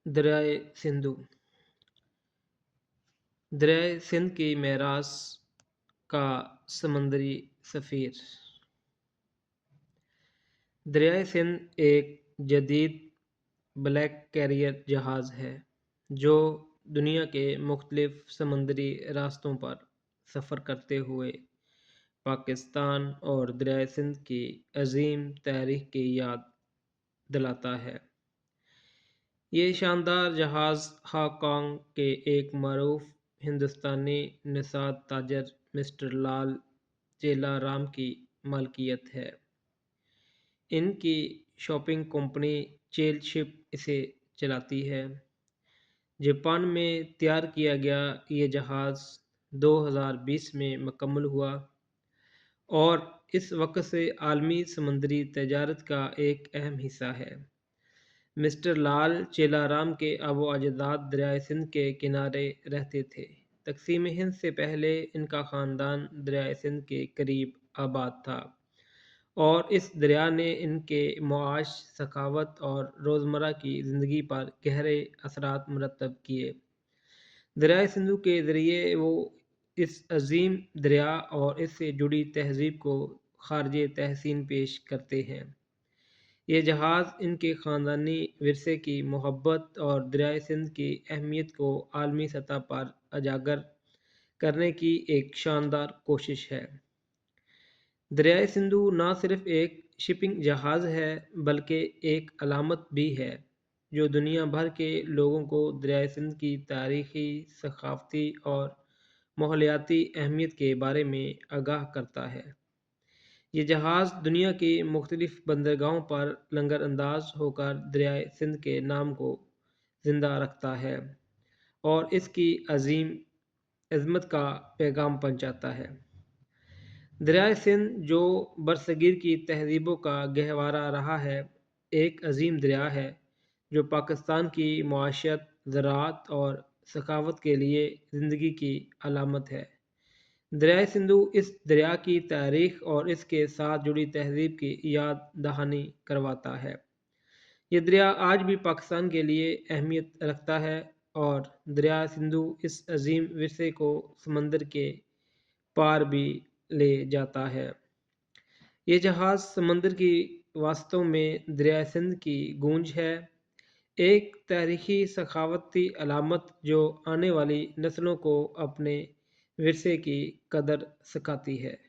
دریائے سندھو دریائے سندھ کی میراث کا سمندری سفیر۔ دریائے سندھ ایک جدید بلیک کیریئر جہاز ہے جو دنیا کے مختلف سمندری راستوں پر سفر کرتے ہوئے پاکستان اور دریائے سندھ کی عظیم تاریخ کی یاد دلاتا ہے۔ یہ شاندار جہاز ہانگ کانگ کے ایک معروف ہندوستانی نژاد تاجر مسٹر لال چیلا رام کی مالکیت ہے۔ ان کی شپنگ کمپنی چیل شپ اسے چلاتی ہے۔ جاپان میں تیار کیا گیا یہ جہاز 2020 میں مکمل ہوا اور اس وقت سے عالمی سمندری تجارت کا ایک اہم حصہ ہے۔ مسٹر لال چیلا رام کے آباء و اجداد دریائے سندھ کے کنارے رہتے تھے۔ تقسیم ہند سے پہلے ان کا خاندان دریائے سندھ کے قریب آباد تھا اور اس دریا نے ان کے معاش، ثقافت اور روزمرہ کی زندگی پر گہرے اثرات مرتب کیے۔ دریائے سندھ کے ذریعے وہ اس عظیم دریا اور اس سے جڑی تہذیب کو خراج تحسین پیش کرتے ہیں۔ یہ جہاز ان کے خاندانی ورثے کی محبت اور دریائے سندھ کی اہمیت کو عالمی سطح پر اجاگر کرنے کی ایک شاندار کوشش ہے۔ دریائے سندھ نہ صرف ایک شپنگ جہاز ہے بلکہ ایک علامت بھی ہے جو دنیا بھر کے لوگوں کو دریائے سندھ کی تاریخی، ثقافتی اور ماحولیاتی اہمیت کے بارے میں آگاہ کرتا ہے۔ یہ جہاز دنیا کی مختلف بندرگاہوں پر لنگر انداز ہو کر دریائے سندھ کے نام کو زندہ رکھتا ہے اور اس کی عظیم عظمت کا پیغام پہنچاتا ہے۔ دریائے سندھ جو برصغیر کی تہذیبوں کا گہوارہ رہا ہے، ایک عظیم دریا ہے جو پاکستان کی معیشت، زراعت اور ثقافت کے لیے زندگی کی علامت ہے۔ دریائے سندھ اس دریا کی تاریخ اور اس کے ساتھ جڑی تہذیب کی یاد دہانی کرواتا ہے۔ یہ دریا آج بھی پاکستان کے لیے اہمیت رکھتا ہے اور دریائے سندھ اس عظیم ورثے کو سمندر کے پار بھی لے جاتا ہے۔ یہ جہاز سمندر کی وسطوں میں دریائے سندھ کی گونج ہے، ایک تاریخی ثقافتی علامت جو آنے والی نسلوں کو اپنے ورثے کی قدر سکھاتی ہے۔